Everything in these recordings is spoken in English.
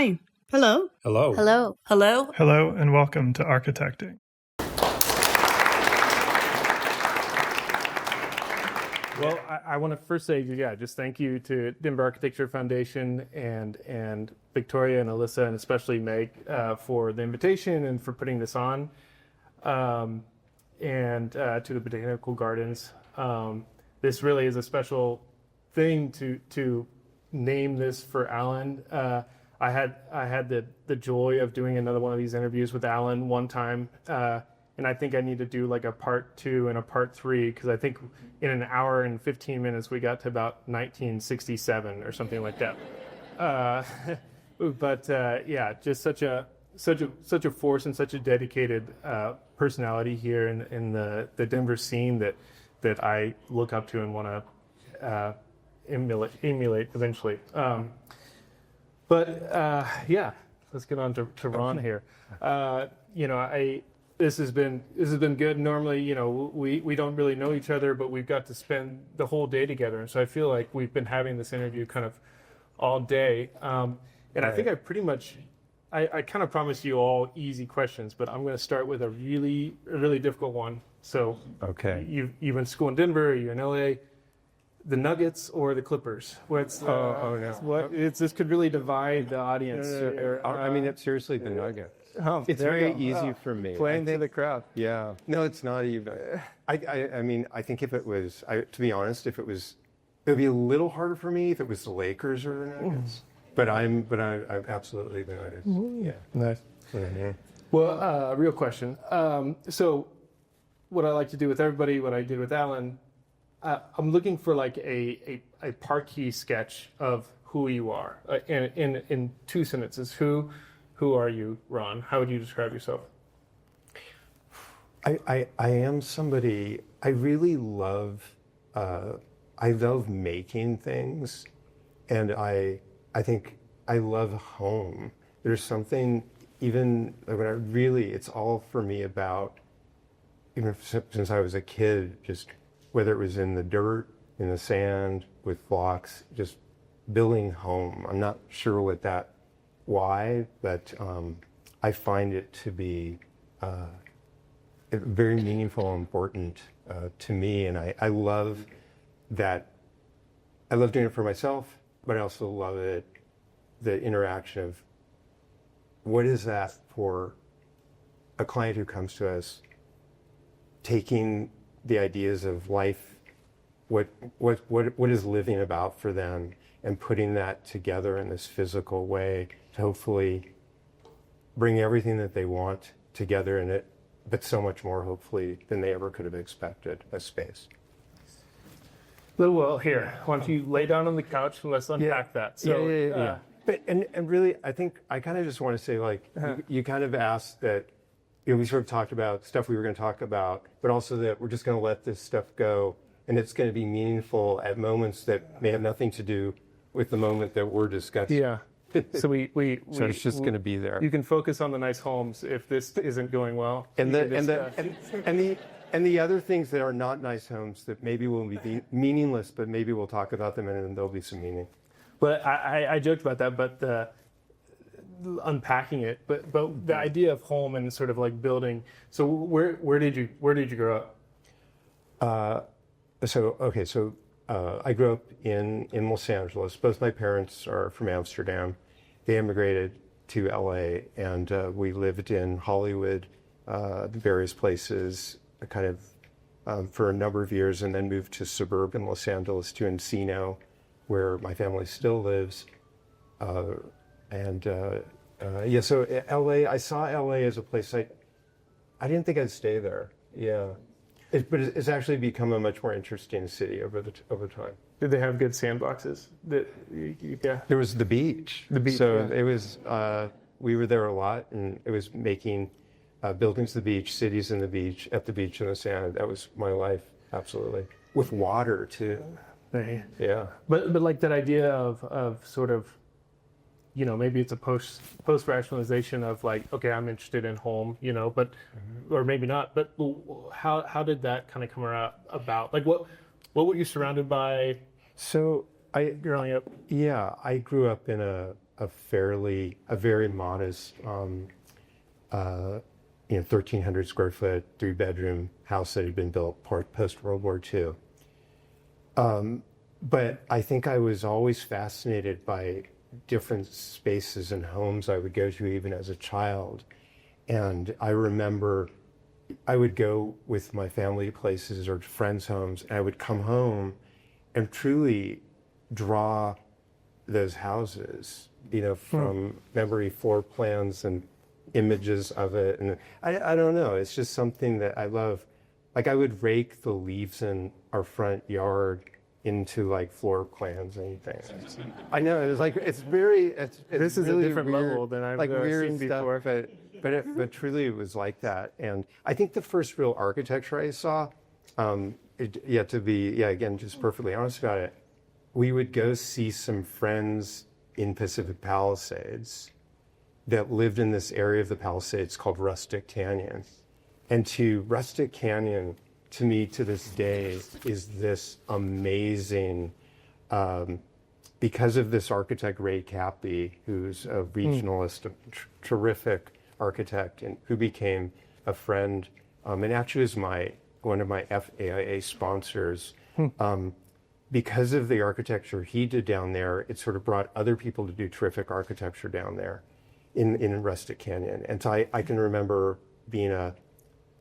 Hi. Hello. Hello. Hello. Hello. Hello and welcome to Architecting. Well, I want to first say, just thank you to Denver Architecture Foundation and Victoria and Alyssa and especially Meg for the invitation and for putting this on, and to the Botanical Gardens. This really is a special thing to name this for Alan. I had the joy of doing another one of these interviews with Alan one time, and I think I need to do like a part 2 and a part 3 because I think in an hour and 15 minutes we got to about 1967 or something like that. Just such a force and such a dedicated personality here in the Denver scene that I look up to and want to emulate eventually. Let's get on to Ron here. This has been good. Normally, we don't really know each other, but we've got to spend the whole day together, and so I feel like we've been having this interview kind of all day. And right. I think I kind of promised you all easy questions, but I'm going to start with a really difficult one. So, okay, you went to school in Denver, you're in LA. The Nuggets or the Clippers? What's no. This could really divide the audience. It's seriously the Nuggets. Oh, it's very easy for me. Playing to the crowd. Yeah. No, it's not even. I think if it was, to be honest, it would be a little harder for me if it was the Lakers or the Nuggets. But I'm absolutely the Nuggets. Yeah. Nice. Mm-hmm. Well, real question. So, what I like to do with everybody, what I did with Alan. I'm looking for like a parquet sketch of who you are in 2 sentences. Who are you, Ron? How would you describe yourself? I am somebody. I really love. I love making things, and I think I love home. There's something even when it's all for me about. Even since I was a kid, just. Whether it was in the dirt, in the sand, with blocks, just building home. I'm not sure why, but I find it to be very meaningful and important to me. And I love that. I love doing it for myself, but I also love the interaction of what is that for a client who comes to us, taking the ideas of life, what is living about for them, and putting that together in this physical way to hopefully bring everything that they want together in it, but so much more hopefully than they ever could have expected a space. Well, here, why don't you lay down on the couch and let's unpack that. So, yeah. But and really, I think I kind of just want to say, you kind of asked that. We sort of talked about stuff we were going to talk about, but also that we're just going to let this stuff go, and it's going to be meaningful at moments that may have nothing to do with the moment that we're discussing. Yeah. So so it's just going to be there. You can focus on the nice homes if this isn't going well. And the other things that are not nice homes that maybe will be meaningless, but maybe we'll talk about them and then there'll be some meaning. But I joked about that, but. Unpacking it, but the idea of home and sort of like building. So where did you grow up? I grew up in Los Angeles. Both my parents are from Amsterdam. They immigrated to LA, and we lived in Hollywood, various places, kind of for a number of years, and then moved to suburban Los Angeles to Encino, where my family still lives. So LA, I saw LA as a place I didn't think I'd stay there. Yeah. But it's actually become a much more interesting city over time. Did they have good sandboxes? There was the beach. It was, we were there a lot, and it was making buildings the beach, cities in the beach, at the beach in the sand. That was my life, absolutely. With water, too. Right. Yeah. But like that idea of sort of, maybe it's a post rationalization of like, okay, I'm interested in home, but, or maybe not. But how did that kind of come about? Like, what were you surrounded by? So growing up? Yeah, I grew up in a a very modest, 1,300 square foot, 3-bedroom house that had been built post World War II. But I think I was always fascinated by different spaces and homes I would go to even as a child. And I remember I would go with my family to places or friends' homes, and I would come home and truly draw those houses, from memory, floor plans and images of it. And I don't know, it's just something that I love. Like, I would rake the leaves in our front yard into like floor plans and things. I know, it's like, this This is really a different weird, level than I've like weird seen stuff, before. but truly it was like that. And I think the first real architecture I saw, again, just perfectly honest about it, we would go see some friends in Pacific Palisades that lived in this area of the Palisades called Rustic Canyon. And to Rustic Canyon, to me, to this day, is this amazing, because of this architect, Ray Cappy, who's a regionalist, a terrific architect, and who became a friend, and actually is one of my FAIA sponsors. Because of the architecture he did down there, it sort of brought other people to do terrific architecture down there in Rustic Canyon. And so I can remember being a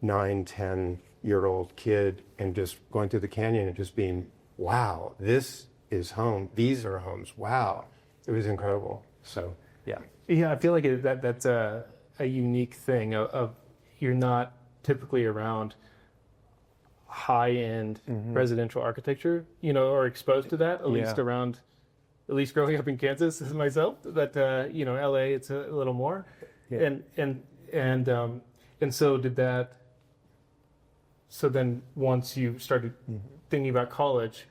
9-10-year-old kid and just going through the canyon and just being, wow, this is home. These are homes. Wow. It was incredible. So, yeah. Yeah, I feel like that's a unique thing of you're not typically around high-end residential architecture, or exposed to that, at least growing up in Kansas as myself, that, LA, it's a little more. Yeah. And so did that. So then once you started thinking about college,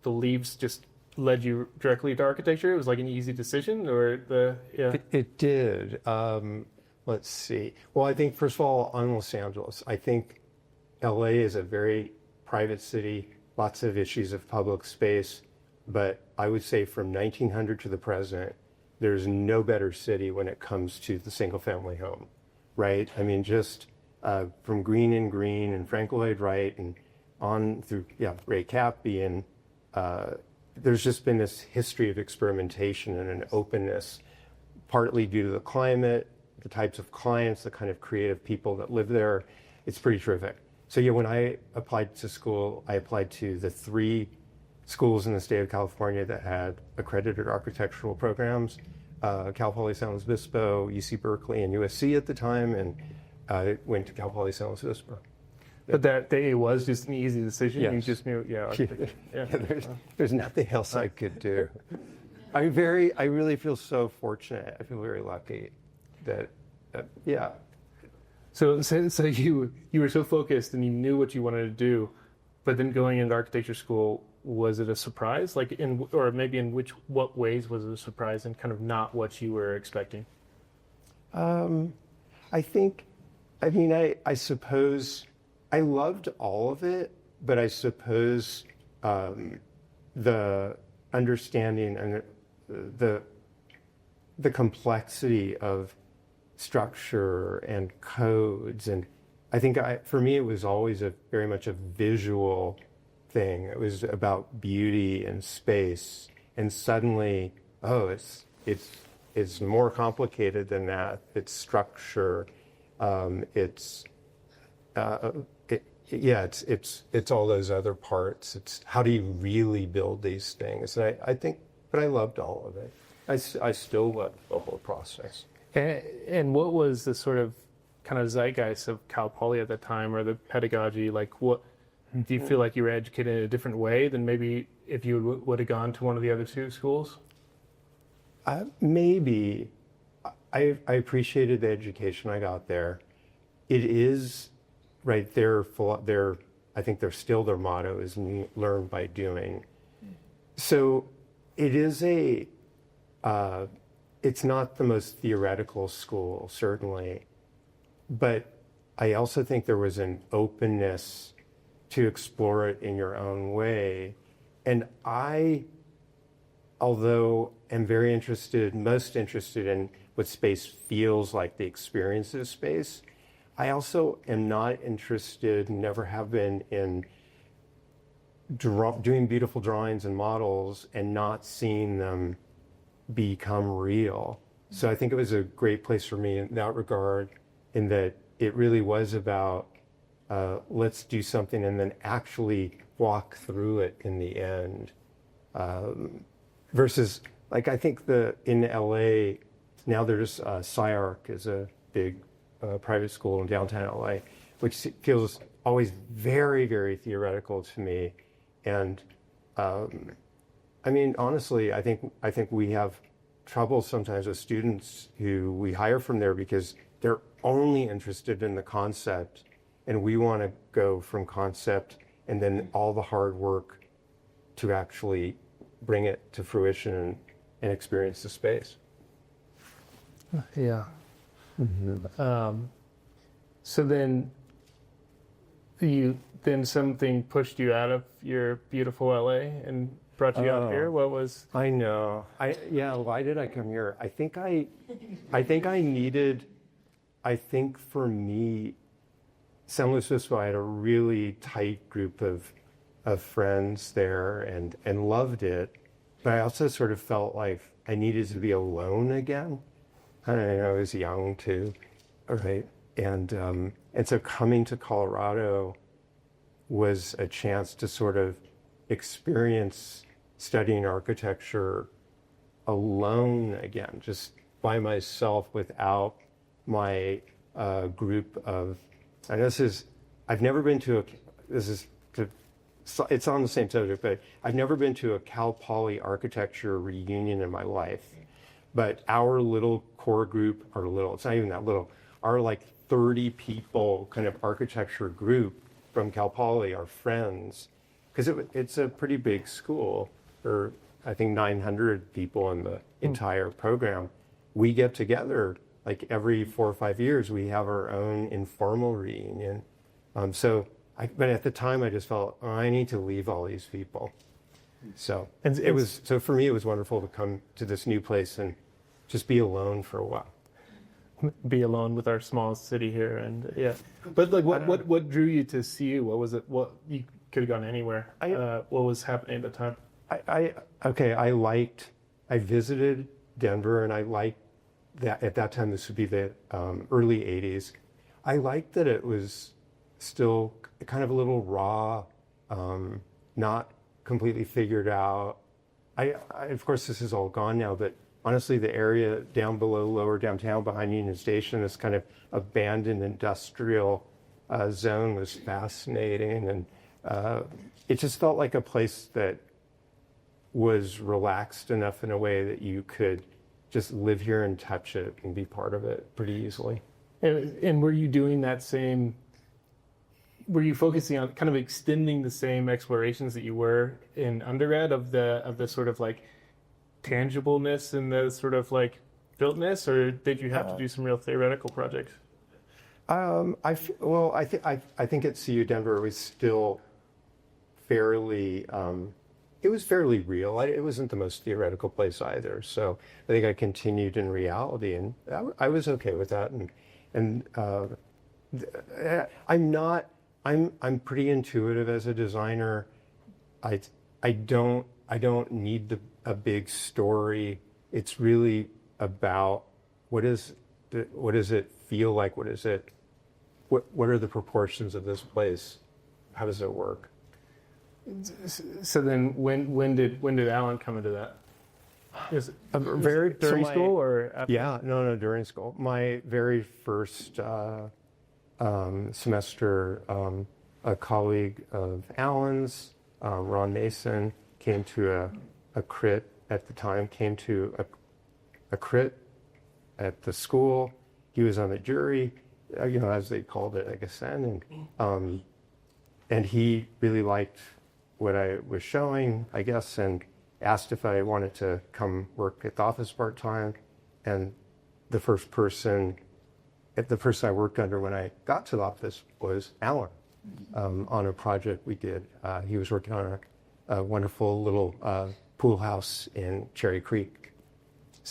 the leaves just led you directly to architecture? It was like an easy decision, or It did. Let's see. Well, I think, first of all, on Los Angeles, I think LA is a very private city, lots of issues of public space, but I would say from 1900 to the present, there's no better city when it comes to the single family home, right? I mean, just from Green and Frank Lloyd Wright and on through, Ray Cappy, and there's just been this history of experimentation and an openness, partly due to the climate, the types of clients, the kind of creative people that live there. It's pretty terrific. So when I applied to school, I applied to the 3 schools in the state of California that had accredited architectural programs, Cal Poly San Luis Obispo, UC Berkeley, and USC at the time, and I went to Cal Poly San Luis Obispo. But that it was just an easy decision. Yes. You just knew, There's nothing else I could do. I really feel so fortunate. I feel very lucky that, So you were so focused and you knew what you wanted to do, but then going into architecture school, was it a surprise? Like or maybe in what ways was it a surprise and kind of not what you were expecting? I suppose I loved all of it, but I suppose the understanding and the complexity of structure and codes, and I think for me it was always very much a visual thing. It was about beauty and space, and suddenly, it's more complicated than that. It's structure. It's all those other parts. It's how do you really build these things? And I think, but I loved all of it. I still love the whole process. And what was the sort of kind of zeitgeist of Cal Poly at the time, or the pedagogy? Like, what do you feel like you were educated in a different way than maybe if you would have gone to one of the other 2 schools? Maybe. I appreciated the education I got there. It is right there. I think their motto is learn by doing. So it is it's not the most theoretical school, certainly, but I also think there was an openness to explore it in your own way. And although I'm very most interested in what space feels like, the experience of space, I also am not interested, never have been, in doing beautiful drawings and models and not seeing them become real. So I think it was a great place for me in that regard, in that it really was about let's do something and then actually walk through it in the end. Versus, like, I think in LA, now there's SciArc is a big private school in downtown LA, which feels always very, very theoretical to me. And I mean, honestly, I think we have trouble sometimes with students who we hire from there because they're only interested in the concept, and we want to go from concept and then all the hard work to actually bring it to fruition and experience the space. Yeah. So then something pushed you out of your beautiful LA and brought you out here. What was? I know. Why did I come here? I think for me, San Luis Obispo, I had a really tight group of friends there and loved it, but I also sort of felt like I needed to be alone again. I don't know, I was young too, right? And so coming to Colorado was a chance to sort of experience studying architecture alone again, just by myself without my group of, I know I've never been to it's on the same subject, but I've never been to a Cal Poly architecture reunion in my life. But our little core group, it's not even that little, our like 30 people kind of architecture group from Cal Poly, our friends, because it's a pretty big school, or I think 900 people in the entire program. We get together like every 4 or 5 years, we have our own informal reunion. But at the time I just felt, I need to leave all these people. So so for me, it was wonderful to come to this new place and just be alone for a while. Be alone with our small city here, and yeah. But like, what drew you to CU? What was it? What you could have gone anywhere? What was happening at the time? I visited Denver, and I liked that at that time. This would be the early '80s. I liked that it was still kind of a little raw, not completely figured out. Of course, this is all gone now, but honestly, the area down below lower downtown behind Union Station, this kind of abandoned industrial zone, was fascinating. And it just felt like a place that was relaxed enough in a way that you could just live here and touch it and be part of it pretty easily. And were you doing that same, were you focusing on kind of extending the same explorations that you were in undergrad of the sort of like tangibleness and the sort of like builtness, or did you have to do some real theoretical projects? I think at CU Denver it was still fairly, it was fairly real. It wasn't the most theoretical place either. So I think I continued in reality, and I was okay with that. I'm pretty intuitive as a designer. I don't need a big story. It's really about what does it feel like? What are the proportions of this place? How does it work? So then when did Alan come into that? During school or after? Yeah, no, during school. My very first semester, a colleague of Alan's, Ron Mason, came to a crit at the time, came to a crit at the school. He was on the jury, as they called it, I guess then. And he really liked what I was showing, I guess, and asked if I wanted to come work at the office part-time. And the person I worked under when I got to the office was Alan, on a project we did. He was working on a wonderful little pool house in Cherry Creek.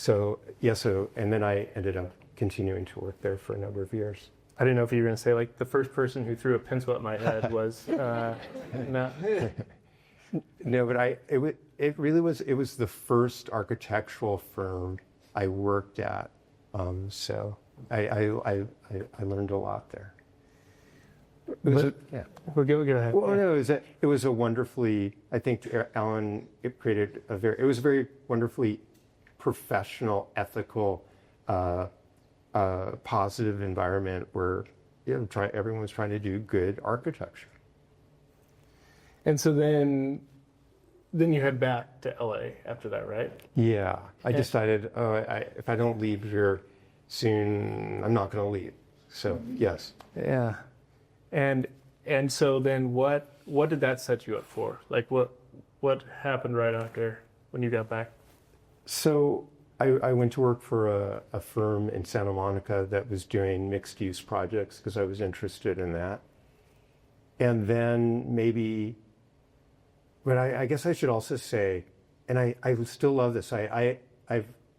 And then I ended up continuing to work there for a number of years. I didn't know if you were going to say like the first person who threw a pencil at my head was no. No, but it really was the first architectural firm I worked at. So I learned a lot there. We'll go ahead. Well, no, it was a wonderfully, I think Alan created it was a very wonderfully professional, ethical, positive environment where everyone was trying to do good architecture. And so then you head back to LA after that, right? Yeah, I decided if I don't leave here soon, I'm not going to leave. So yes. Yeah. And so then what did that set you up for? Like what happened right after when you got back? So I went to work for a firm in Santa Monica that was doing mixed use projects because I was interested in that. And then but I guess I should also say, and I still love this. I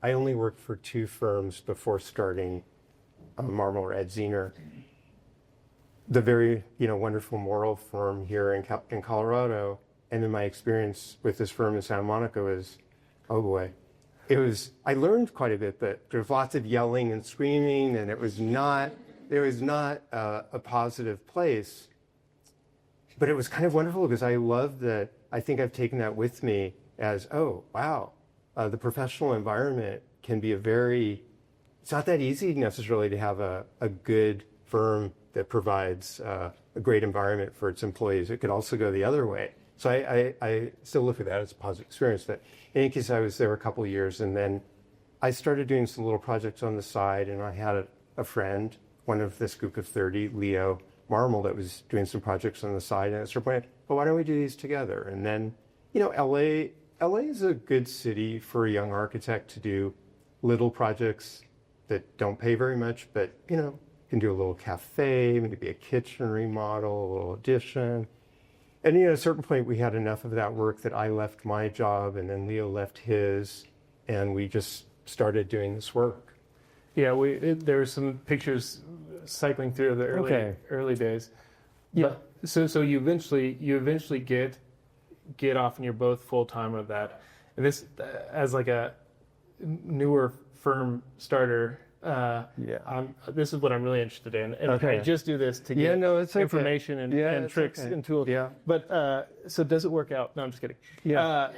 only worked for 2 firms before starting Marmol-Radziner, the very wonderful moral firm here in Colorado. And then my experience with this firm in Santa Monica was, oh boy, I learned quite a bit, but there was lots of yelling and screaming, and it was not a positive place. But it was kind of wonderful because I love that. I think I've taken that with me as, oh, wow, the professional environment can be it's not that easy necessarily to have a good firm that provides a great environment for its employees. It could also go the other way. So I still look at that as a positive experience. But in any case, I was there a couple of years, and then I started doing some little projects on the side, and I had a friend, one of this group of 30, Leo Marmol, that was doing some projects on the side, and at a certain point, well, why don't we do these together? And then, LA is a good city for a young architect to do little projects that don't pay very much, but, can do a little cafe, maybe a kitchen remodel, a little addition. And, at a certain point, we had enough of that work that I left my job, and then Leo left his, and we just started doing this work. Yeah, there were some pictures cycling through the early days. Yeah. But, so you eventually get off, and you're both full time of that. And this, as like a newer firm starter, this is what I'm really interested in. And I just do this to get information and tricks and tools. Yeah. But so does it work out? No, I'm just kidding. Yeah.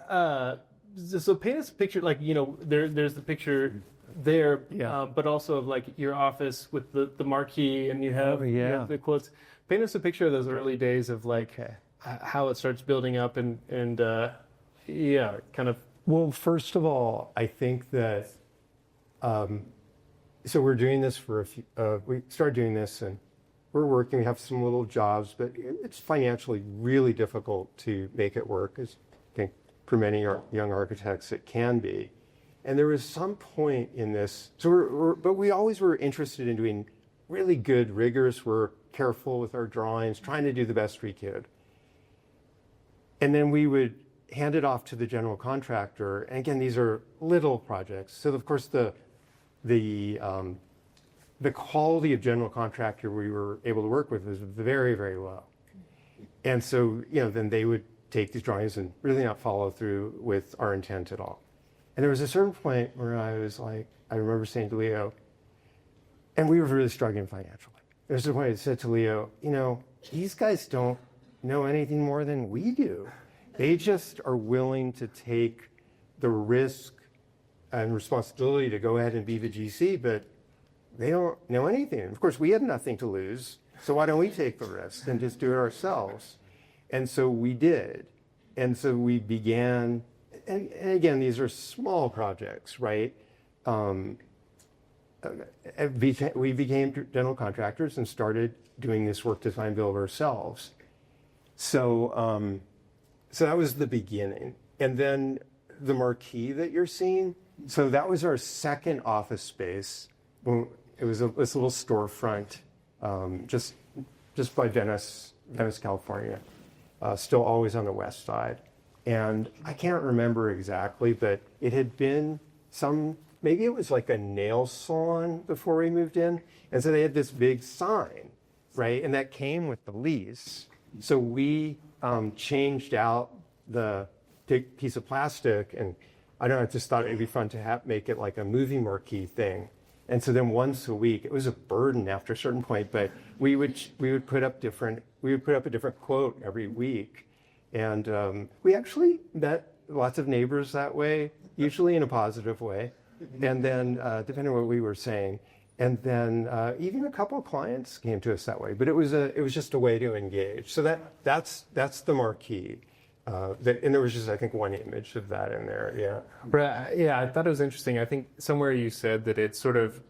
So paint us a picture, like, there's the picture there, but also of like your office with the marquee, and you have the quotes. Paint us a picture of those early days of like how it starts building up and kind of. Well, first of all, I think that so we're doing this for we started doing this, and we're working. We have some little jobs, but it's financially really difficult to make it work. As I think for many young architects, it can be. And there was some point in this, but we always were interested in doing really good, rigorous work, careful with our drawings, trying to do the best we could. And then we would hand it off to the general contractor. And again, these are little projects. So of course the quality of general contractor we were able to work with was very, very low. And so, then they would take these drawings and really not follow through with our intent at all. And there was a certain point where I was like, I remember saying to Leo, and we were really struggling financially. There's a point I said to Leo, these guys don't know anything more than we do. They just are willing to take the risk and responsibility to go ahead and be the GC, but they don't know anything. Of course, we had nothing to lose, so why don't we take the risk and just do it ourselves? And so we did. And so we began, and again, these are small projects, right? We became general contractors and started doing this work design build ourselves. So that was the beginning. And then the marquee that you're seeing, so that was our second office space. It was this little storefront just by Venice, California, still always on the west side. And I can't remember exactly, but it had been maybe it was like a nail salon before we moved in. And so they had this big sign, right? And that came with the lease. So we changed out the big piece of plastic, and I don't know, I just thought it'd be fun to make it like a movie marquee thing. And so then once a week, it was a burden after a certain point, but we would put up a different quote every week. And we actually met lots of neighbors that way, usually in a positive way. And then, depending on what we were saying, and then even a couple of clients came to us that way. But it was just a way to engage. So that's the marquee. And there was just, I think, one image of that in there. Yeah. But yeah, I thought it was interesting. I think somewhere you said that it sort of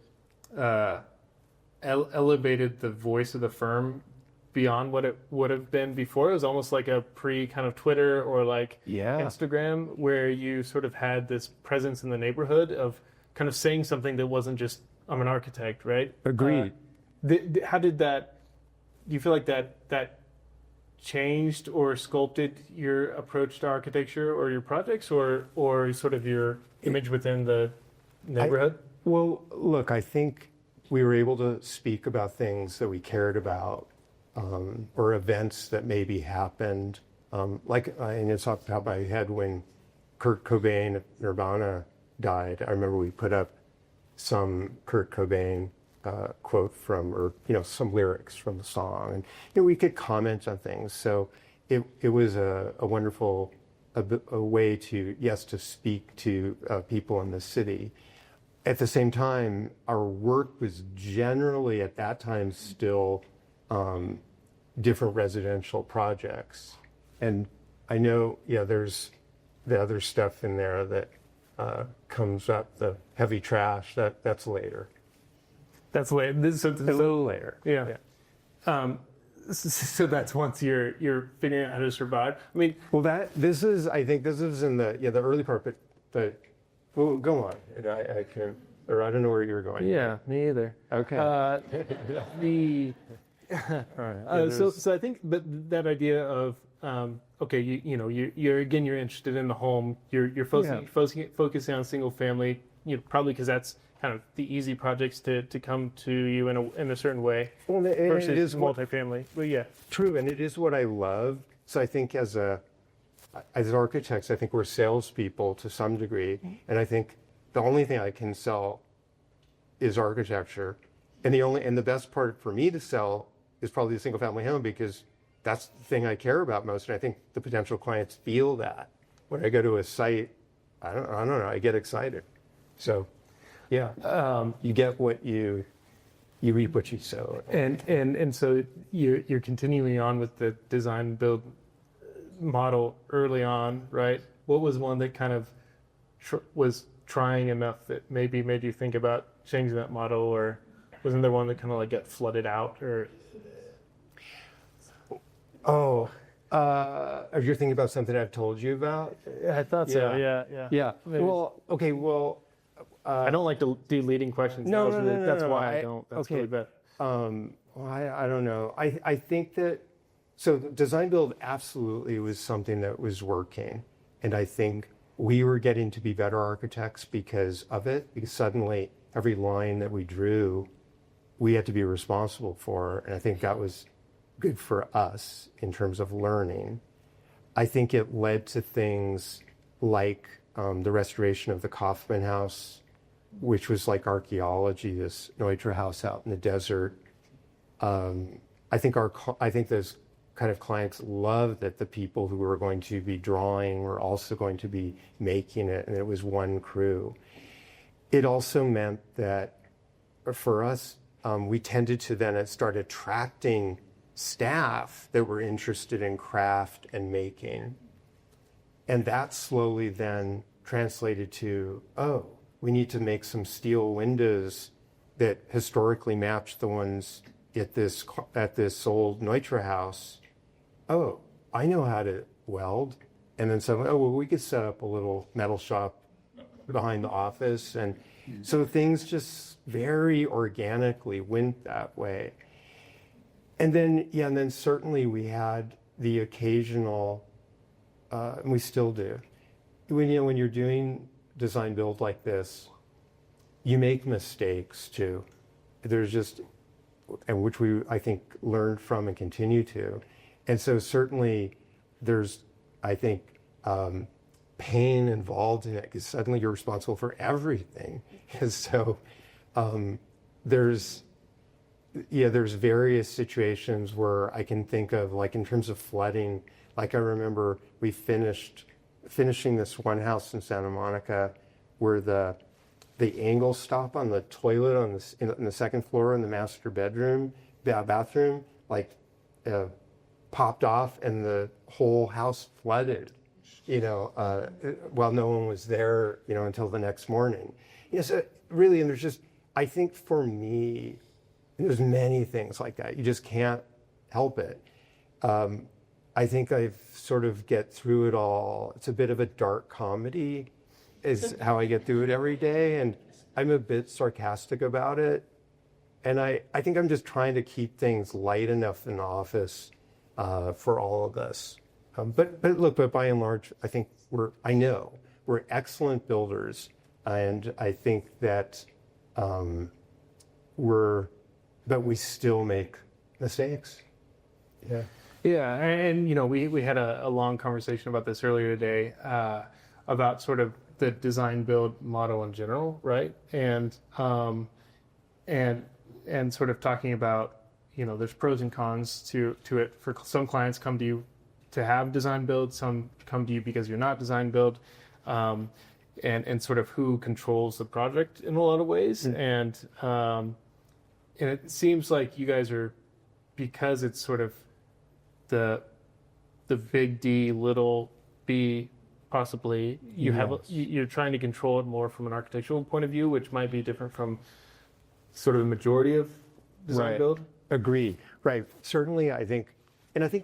elevated the voice of the firm beyond what it would have been before. It was almost like a kind of Twitter or like Instagram, where you sort of had this presence in the neighborhood of kind of saying something that wasn't just, I'm an architect, right? Agreed. How did do you feel like that changed or sculpted your approach to architecture or your projects, or sort of your image within the neighborhood? Well, look, I think we were able to speak about things that we cared about, or events that maybe happened. Like, and it's off the top of my head, when Kurt Cobain of Nirvana died, I remember we put up some Kurt Cobain quote from, or some lyrics from the song, and we could comment on things. So it was a wonderful a way to speak to people in the city. At the same time, our work was generally at that time still different residential projects, and I know there's the other stuff in there that comes up, the heavy trash, that's later. That's late. A little later. Yeah. So that's once you're figuring out how to survive. I mean, well, I think this is in the early part, but well, go on. I can, or I don't know where you're going. Yeah, me either. Okay. All right. So I think, but that idea of okay, you're interested in the home. You're focusing on single family. Probably because that's kind of the easy projects to come to you in a certain way. Well, versus it is multifamily. But yeah, true, and it is what I love. So I think as architects, I think we're salespeople to some degree, and I think the only thing I can sell is architecture, and the best part for me to sell is probably the single family home, because that's the thing I care about most, and I think the potential clients feel that when I go to a site. I don't know. I get excited. So, yeah, you get what you reap what you sow, and so you're continuing on with the design and build model early on, right? What was one that kind of was trying enough that maybe made you think about changing that model, or wasn't there one that kind of like got flooded out, or? Oh, you're thinking about something I've told you about? I thought so. Yeah. Maybe. Well, okay. Well, I don't like to do leading questions. No, that's why I don't. That's okay. really bad. Well, I don't know. I think that, so design build absolutely was something that was working, and I think we were getting to be better architects because of it. Because suddenly every line that we drew, we had to be responsible for, and I think that was good for us in terms of learning. I think it led to things like the restoration of the Kaufman House, which was like archaeology, this Neutra house out in the desert. I think those kind of clients loved that the people who were going to be drawing were also going to be making it, and it was one crew. It also meant that for us, we tended to then start attracting staff that were interested in craft and making. And that slowly then translated to, we need to make some steel windows that historically match the ones at this old Neutra house. Oh, I know how to weld. And then someone, we could set up a little metal shop behind the office. And so things just very organically went that way. And then certainly we had the occasional and we still do. When you're doing design build like this, you make mistakes too. There's just, and which I think learned from and continue to. And so certainly there's, I think, pain involved in it because suddenly you're responsible for everything. And so there's various situations where I can think of, like in terms of flooding, like I remember we finishing this one house in Santa Monica where the angle stop on the toilet in the second floor in the master bathroom, like popped off and the whole house flooded, while no one was there, until the next morning. So really, and there's just, I think for me, there's many things like that. You just can't help it. I think I've sort of get through it all. It's a bit of a dark comedy is how I get through it every day. And I'm a bit sarcastic about it. And I think I'm just trying to keep things light enough in the office for all of us. But by and large, I think we're excellent builders. And I think that but we still make mistakes. Yeah. Yeah, and we had a long conversation about this earlier today, about sort of the design build model in general, right? And sort of talking about, there's pros and cons to it. For some clients come to you to have design build, some come to you because you're not design build, and sort of who controls the project in a lot of ways. Mm-hmm. And it seems like you guys are, because it's sort of the big D, little b, possibly, you're trying to control it more from an architectural point of view, which might be different from sort of the majority of design build. Agree. Right. Certainly, I think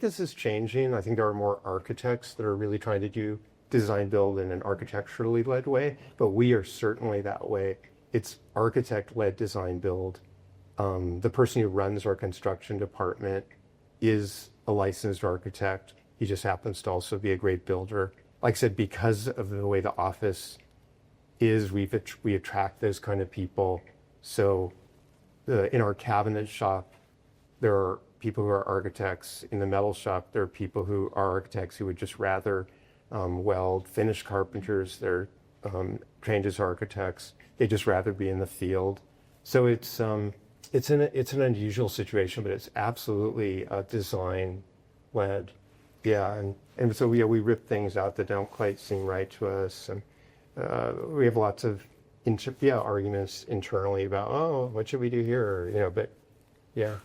this is changing. I think there are more architects that are really trying to do design build in an architecturally led way, but we are certainly that way. It's architect-led design build. The person who runs our construction department is a licensed architect. He just happens to also be a great builder. Like I said, because of the way the office is, we attract those kind of people. So in our cabinet shop, there are people who are architects. In the metal shop, there are people who are architects who would just rather weld. Finished carpenters, they're trained as architects. They just rather be in the field. So it's an unusual situation, but it's absolutely design led. Yeah, and so we rip things out that don't quite seem right to us, and we have lots of arguments internally about what should we do here, but yeah,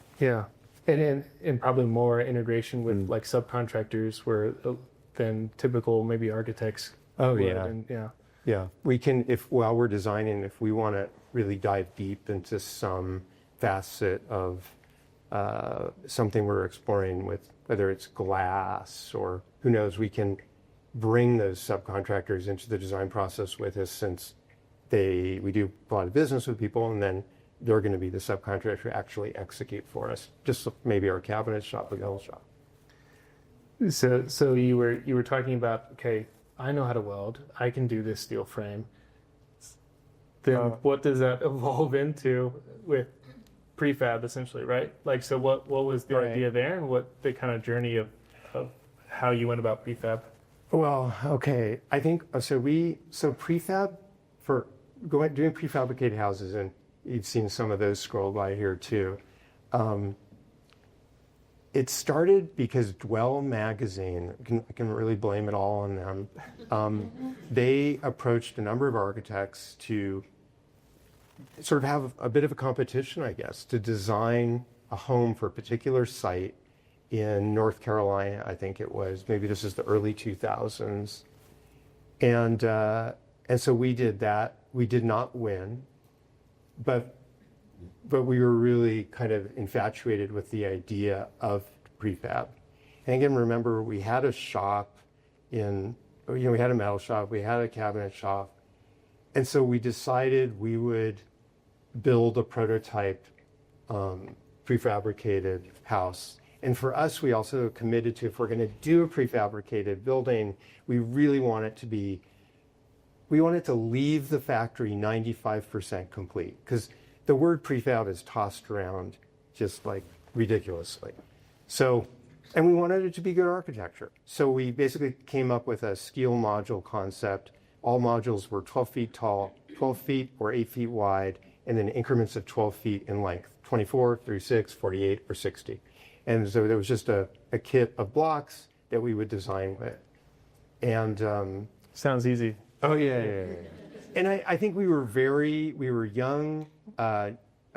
and probably more integration with like subcontractors than typical maybe architects. Yeah. We can, while we're designing, if we want to really dive deep into some facet of something we're exploring with, whether it's glass or who knows, we can bring those subcontractors into the design process with us, since we do a lot of business with people, and then they're going to be the subcontractor who actually execute for us, just maybe our cabinet shop, the metal shop. So you were talking about, okay, I know how to weld, I can do this steel frame. Then what does that evolve into with prefab, essentially, right? Like, so what was the idea there, and what the kind of journey of how you went about prefab? Well, okay, I think so prefab, for doing prefabricated houses, and you've seen some of those scroll by here too. It started because Dwell magazine, I can really blame it all on them. They approached a number of architects to sort of have a bit of a competition, I guess, to design a home for a particular site in North Carolina, I think it was. Maybe this is the early 2000s. And so we did that. We did not win, but we were really kind of infatuated with the idea of prefab. And again, remember, we had a shop we had a metal shop, we had a cabinet shop. And so we decided we would build a prototype prefabricated house. And for us, we also committed to, if we're going to do a prefabricated building, we really want it to be, we want it to leave the factory 95% complete, because the word prefab is tossed around just like ridiculously. So, and we wanted it to be good architecture. So we basically came up with a steel module concept. All modules were 12 feet tall, 12 feet or 8 feet wide, and then increments of 12 feet in length, 24, 36, 48, or 60. And so there was just a kit of blocks that we would design with. And Sounds easy. oh yeah. And I think we were young,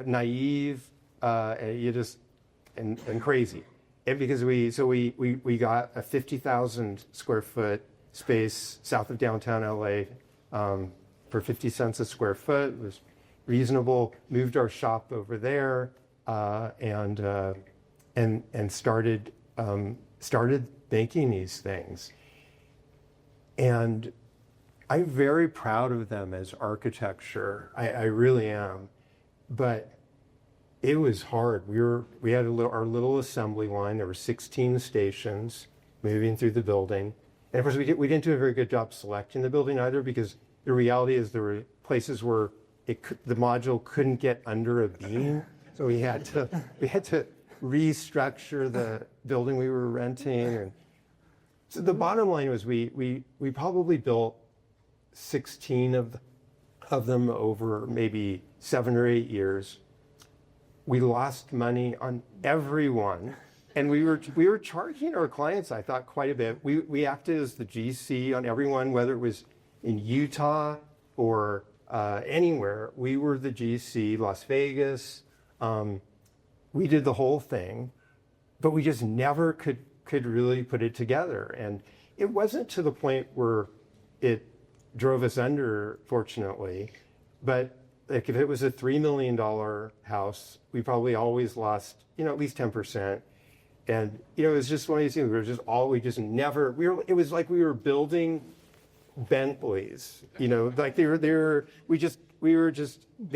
naive, and crazy. And because we got a 50,000 square foot space south of downtown LA for 50 cents a square foot. It was reasonable. Moved our shop over there and started making these things. And I'm very proud of them as architecture. I really am. But it was hard. We had our little assembly line. There were 16 stations moving through the building. And of course, we didn't do a very good job selecting the building either, because the reality is there were places where the module couldn't get under a beam. So we had to restructure the building we were renting. And so the bottom line was we probably built 16 of them over maybe 7 or 8 years. We lost money on everyone, and we were charging our clients, I thought, quite a bit. We acted as the GC on everyone, whether it was in Utah or anywhere. We were the GC, Las Vegas. We did the whole thing, but we just never could really put it together. And it wasn't to the point where it drove us under, fortunately, but like if it was a $3 million house, we probably always lost, at least 10%. And, it was just one of these things. It was like we were building Bentleys, like they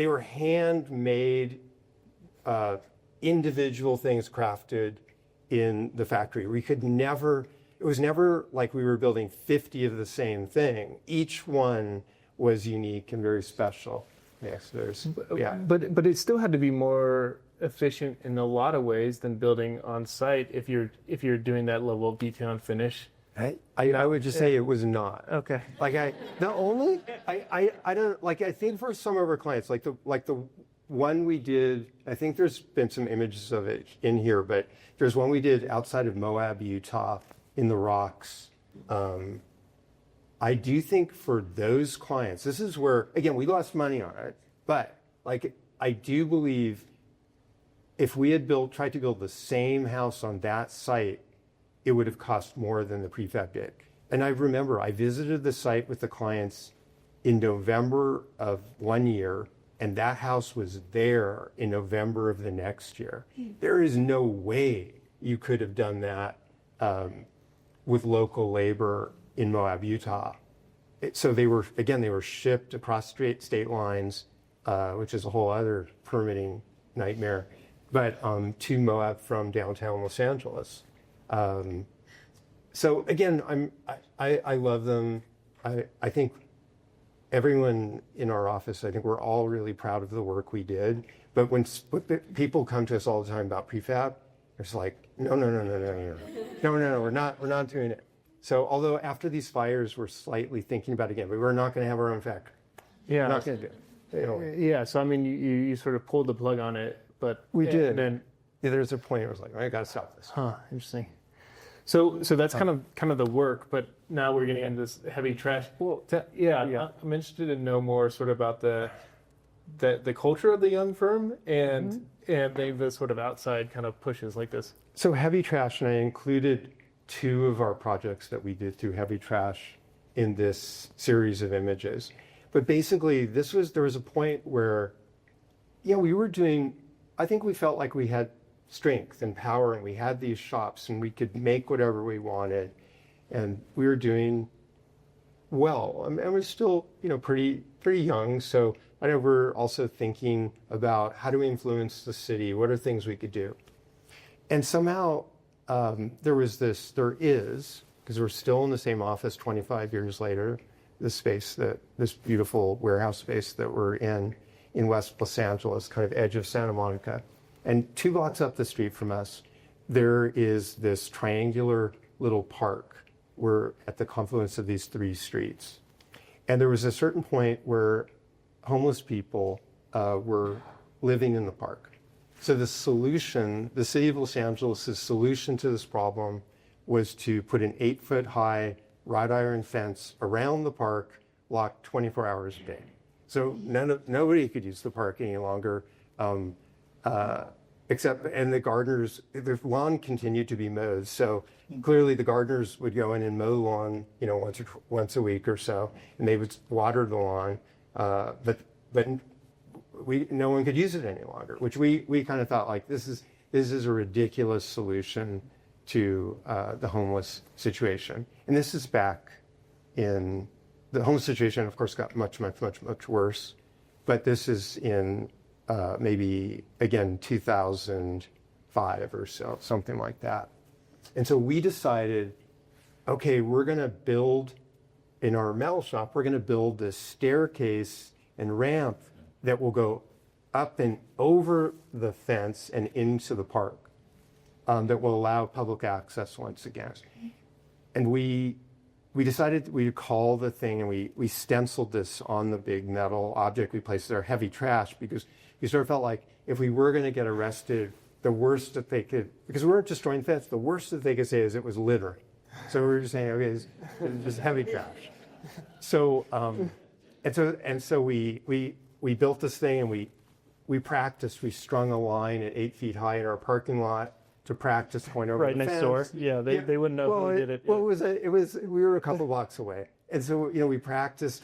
were handmade, individual things crafted in the factory. It was never like we were building 50 of the same thing. Each one was unique and very special. Yes, But it still had to be more efficient in a lot of ways than building on site if you're doing that level of detail and finish. I would just say it was not. Okay. Like I think for some of our clients, like the one we did, I think there's been some images of it in here, but there's one we did outside of Moab, Utah, in the rocks. I do think for those clients, this is where, again, we lost money on it, but I do believe if we had tried to build the same house on that site, it would have cost more than the prefab did. And I remember I visited the site with the clients in November of one year, and that house was there in November of the next year. There is no way you could have done that with local labor in Moab, Utah. So they were shipped across state lines, which is a whole other permitting nightmare, but to Moab from downtown Los Angeles. So again, I love them. I think everyone in our office, I think we're all really proud of the work we did. But when people come to us all the time about prefab, it's like, no, we're not doing it. So although after these fires, we're slightly thinking about it again, but we're not going to have our own factory. Yeah. We're not going to do it. Yeah. So I mean, you sort of pulled the plug on it, but we did. And then there's a point where I was like, I got to stop this. Interesting. So that's kind of the work, but now we're getting into this heavy trash. Well, I'm interested to know more sort of about the culture of the young firm and the sort of outside kind of pushes like this. So heavy trash, and I included 2 of our projects that we did through heavy trash in this series of images. But basically, there was a point where, we were doing, I think we felt like we had strength and power, and we had these shops, and we could make whatever we wanted, and we were doing well. And we're still, pretty young, so I know we're also thinking about how do we influence the city, what are things we could do. And somehow there is, because we're still in the same office 25 years later, this beautiful warehouse space that we're in West Los Angeles, kind of edge of Santa Monica. And 2 blocks up the street from us, there is this triangular little park. We're at the confluence of these 3 streets. And there was a certain point where homeless people were living in the park. So the solution, the city of Los Angeles' solution to this problem was to put an 8-foot-high wrought iron fence around the park, locked 24 hours a day. So nobody could use the park any longer, except, and the gardeners, the lawn continued to be mowed. So clearly the gardeners would go in and mow the lawn, once a week or so, and they would water the lawn, but no one could use it any longer, which we kind of thought, like, this is a ridiculous solution to the homeless situation. And this is back in, the homeless situation, of course, got much, much, much, much worse. But this is in maybe, again, 2005 or so, something like that. And so we decided, okay, we're going to build, in our metal shop, we're going to build this staircase and ramp that will go up and over the fence and into the park, that will allow public access once again. And we decided we'd call the thing, and we stenciled this on the big metal object we placed there, heavy trash, because we sort of felt like if we were going to get arrested, the worst that they could, because we weren't destroying the fence, the worst that they could say is it was littering. So we were just saying, okay, it's just heavy trash. So, and so we built this thing, and we practiced. We strung a line at 8 feet high in our parking lot to practice going over right the next fence. door. Yeah, they wouldn't know who did it. Well, we were a couple blocks away. And so, we practiced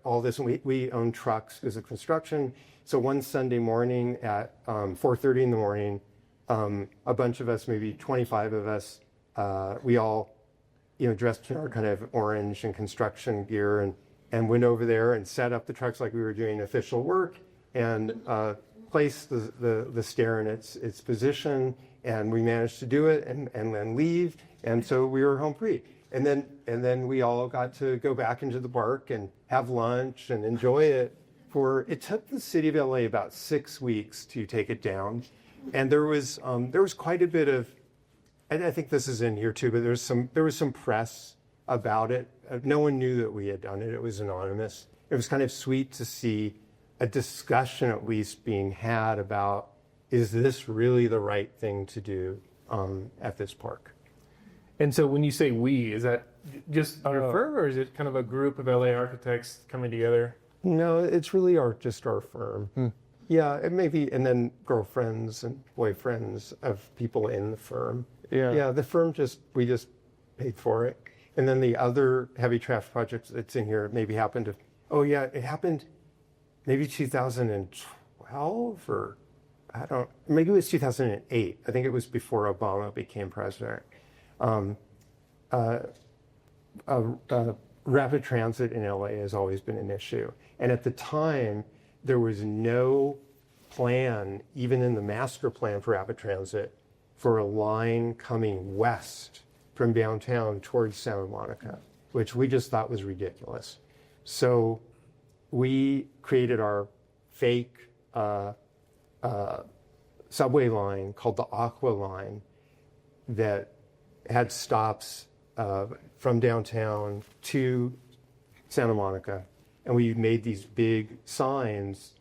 all this, and we own trucks because of construction. So one Sunday morning at 4:30 in the morning, a bunch of us, maybe 25 of us, we all, dressed in our kind of orange and construction gear, and went over there and set up the trucks like we were doing official work, and placed the stair in its position. And we managed to do it and then leave. And so we were home free. And then we all got to go back into the park and have lunch and enjoy it. It took the city of LA about 6 weeks to take it down. And there was quite a bit of, and I think this is in here too, but there was some press about it. No one knew that we had done it. It was anonymous. It was kind of sweet to see a discussion at least being had about, is this really the right thing to do at this park? And so when you say we, is that just your firm, or is it kind of a group of LA architects coming together? No, it's really just our firm. Yeah, it may be, and then girlfriends and boyfriends of people in the firm. Yeah, the firm we just paid for it. And then the other heavy trash project that's in here maybe happened it happened maybe 2012 or maybe it was 2008. I think it was before Obama became president. Rapid transit in LA has always been an issue. And at the time, there was no plan, even in the master plan for rapid transit, for a line coming west from downtown towards Santa Monica, which we just thought was ridiculous. So we created our fake subway line called the Aqua Line that had stops from downtown to Santa Monica. And we made these big signs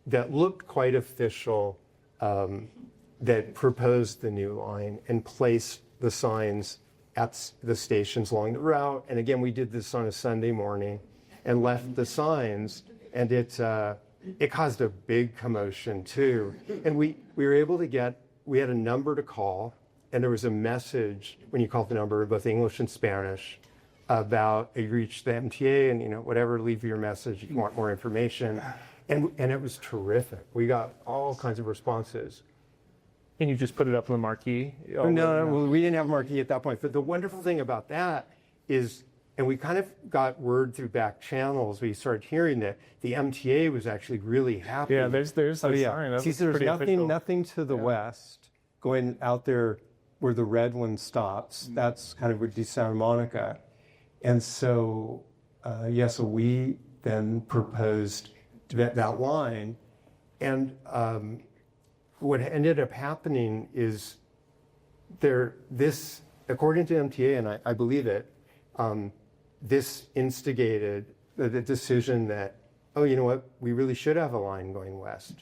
that looked quite official, that proposed the new line and placed the signs at the stations along the route. And again, we did this on a Sunday morning and left the signs, and it caused a big commotion too. And we were able to we had a number to call, and there was a message when you called the number in both English and Spanish about you reached the MTA and whatever, leave your message if you want more information. And it was terrific. We got all kinds of responses. And you just put it up on the marquee? No, well, we didn't have a marquee at that point. But the wonderful thing about that is, and we kind of got word through back channels, we started hearing that the MTA was actually really happy. Yeah, there's a sign. See, there's nothing to the west going out there where the red one stops, that's kind of would be Santa Monica. And so, so we then proposed that line. And what ended up happening is this, according to MTA, and I believe it, this instigated the decision that, oh, you know what, we really should have a line going west.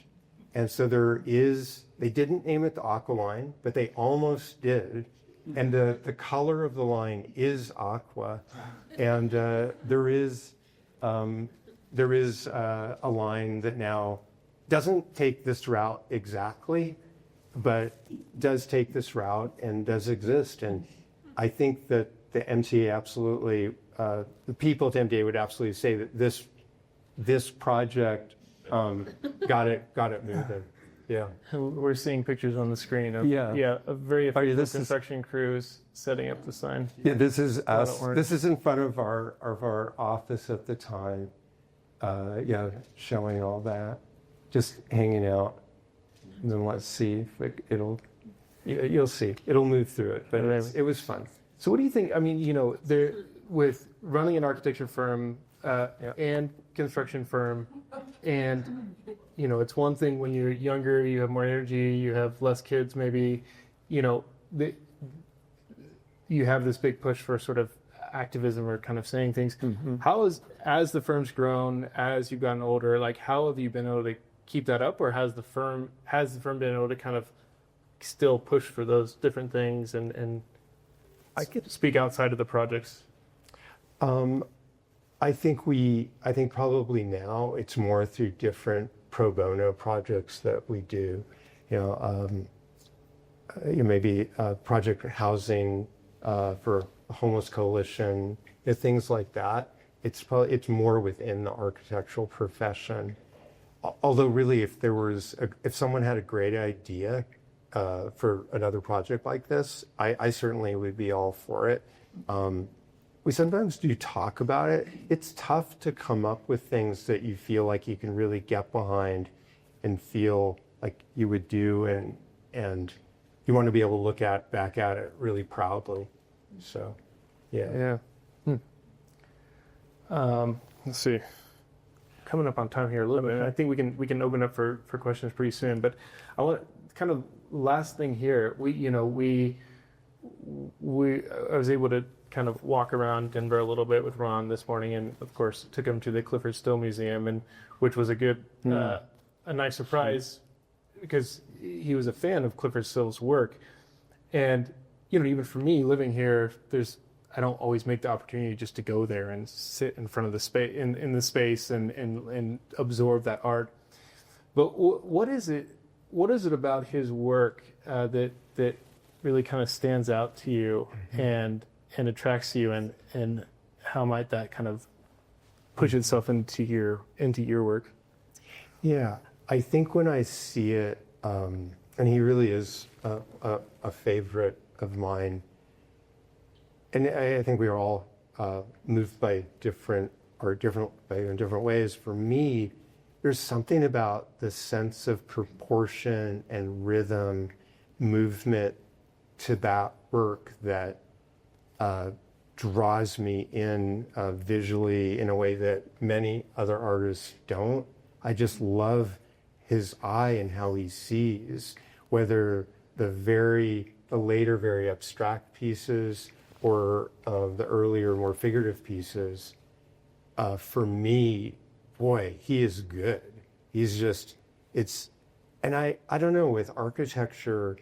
And so they didn't name it the Aqua Line, but they almost did. And the color of the line is aqua. And there is a line that now doesn't take this route exactly, but does take this route and does exist. And I think that the MTA absolutely, the people at MTA would absolutely say that this project got it moving. Yeah. We're seeing pictures on the screen of a very efficient construction crews setting up the sign. Yeah, this is us. This is in front of our office at the time. Showing all that, just hanging out. And then let's see if you'll see. It'll move through it, but it was fun. So what do you think? I mean, with running an architecture firm and construction firm, and it's one thing when you're younger, you have more energy, you have less kids, maybe, you have this big push for sort of activism or kind of saying things. Mm-hmm. As the firm's grown, as you've gotten older, like how have you been able to keep that up, or has the firm been able to kind of still push for those different things and I could speak outside of the projects? I think probably now it's more through different pro bono projects that we do. Maybe project housing for a homeless coalition, things like that. It's more within the architectural profession. Although really, if someone had a great idea for another project like this, I certainly would be all for it. We sometimes do talk about it. It's tough to come up with things that you feel like you can really get behind and feel like you would do, and you want to be able to look back at it really proudly. So, yeah. Let's see. Coming up on time here a little bit. I think we can open up for questions pretty soon. But I want kind of last thing here. I was able to kind of walk around Denver a little bit with Ron this morning, and of course took him to the Clyfford Still Museum, and which was a nice surprise because he was a fan of Clyfford Still's work, and even for me living here, I don't always make the opportunity just to go there and sit in front of the space in the space and absorb that art. But what is it about his work that really kind of stands out to you and attracts you, and how might that kind of push itself into your work? Yeah, I think when I see it, and he really is a favorite of mine, and I think we are all moved by different ways. For me, there's something about the sense of proportion and rhythm, movement to that work that draws me in visually in a way that many other artists don't. I just love his eye and how he sees, whether the later very abstract pieces or the earlier more figurative pieces. For me, boy, he is good. He's just, and I don't know, with architecture,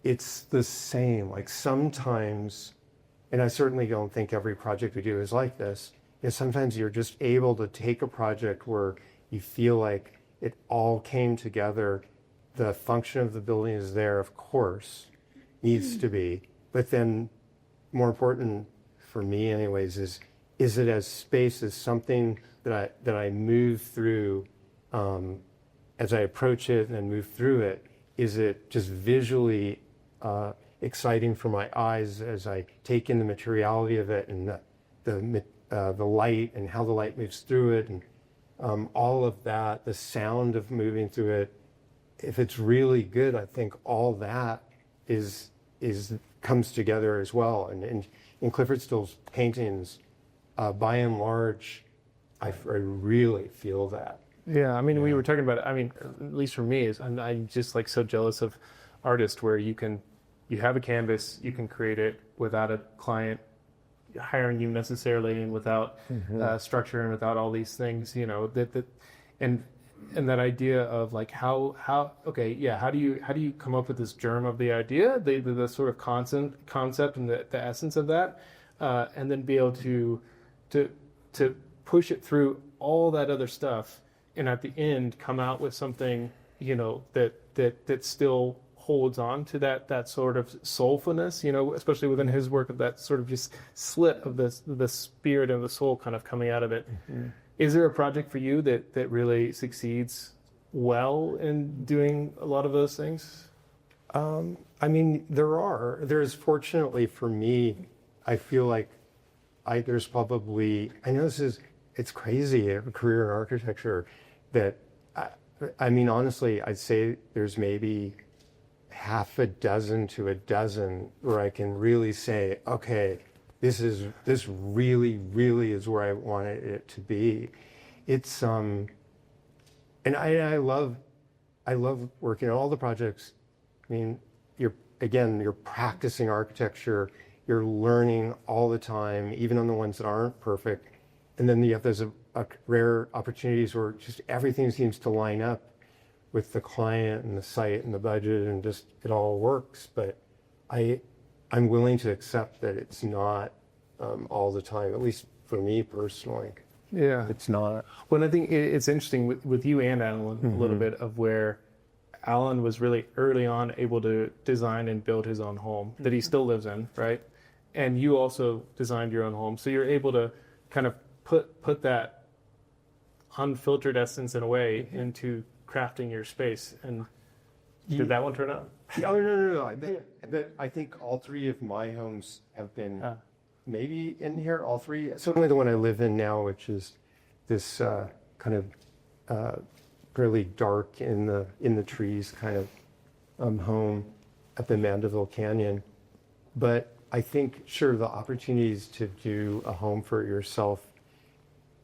it's the same. Like sometimes, and I certainly don't think every project we do is like this, sometimes you're just able to take a project where you feel like it all came together. The function of the building is there, of course, needs to be, but then more important for me anyways is it as space, as something that I move through as I approach it and move through it? Is it just visually exciting for my eyes as I take in the materiality of it and the light and how the light moves through it, and all of that, the sound of moving through it? If it's really good, I think all that is comes together as well. And in Clyfford Still's paintings, by and large, I really feel that. Yeah, I mean, we were talking about it. I mean, at least for me, I'm just like so jealous of artists where you have a canvas, you can create it without a client hiring you necessarily, and without structure, and without all these things, and that idea of like how do you come up with this germ of the idea, the sort of concept and the essence of that, and then be able to push it through all that other stuff, and at the end come out with something that still holds on to that sort of soulfulness, especially within his work, of that sort of just slit of the spirit and the soul kind of coming out of it. Mm-hmm. Is there a project for you that really succeeds well in doing a lot of those things? I mean, there's fortunately for me, I feel like there's probably, I know it's crazy, a career in architecture that, I mean, honestly, I'd say there's maybe half a dozen to a dozen where I can really say, okay, this really, really is where I wanted it to be. It's, and I love working on all the projects. I mean, you're practicing architecture, you're learning all the time, even on the ones that aren't perfect. And then you have those rare opportunities where just everything seems to line up with the client and the site and the budget, and just it all works. But I'm willing to accept that it's not all the time, at least for me personally. Yeah, it's not. Well, I think it's interesting with you and Alan a little bit of where Alan was really early on able to design and build his own home that he still lives in, right? And you also designed your own home, so you're able to kind of put that unfiltered essence in a way into crafting your space. And did that one turn out? Oh, no. I think all three of my homes have been maybe in here, all three. Certainly the one I live in now, which is this kind of really dark in the trees kind of home at the Mandeville Canyon. But I think, sure, the opportunities to do a home for yourself,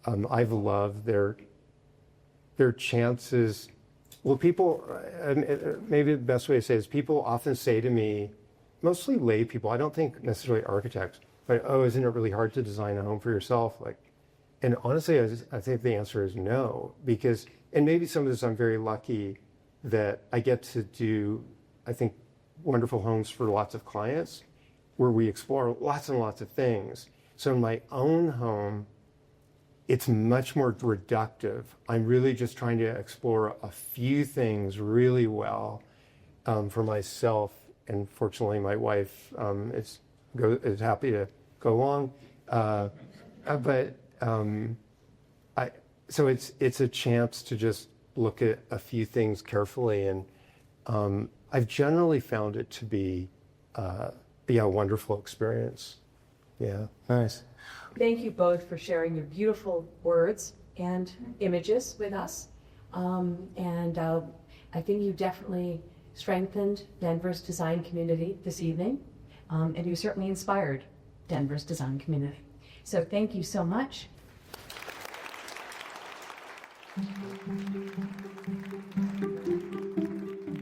I've loved their chances. Well, people, maybe the best way to say it is, people often say to me, mostly lay people, I don't think necessarily architects, but, oh, isn't it really hard to design a home for yourself? And honestly, I think the answer is no, because, and maybe some of this I'm very lucky that I get to do, I think, wonderful homes for lots of clients where we explore lots and lots of things. So in my own home, it's much more reductive. I'm really just trying to explore a few things really well for myself, and fortunately, my wife is happy to go along. So it's a chance to just look at a few things carefully, and I've generally found it to be a wonderful experience. Yeah, nice. Thank you both for sharing your beautiful words and images with us. I think you definitely strengthened Denver's design community this evening, and you certainly inspired Denver's design community. So thank you so much.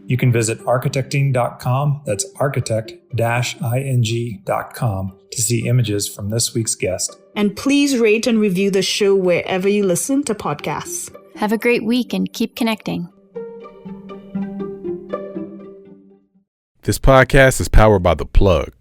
You can visit architecting.com, that's architect-ing.com, to see images from this week's guest. And please rate and review the show wherever you listen to podcasts. Have a great week and keep connecting. This podcast is powered by The Plug.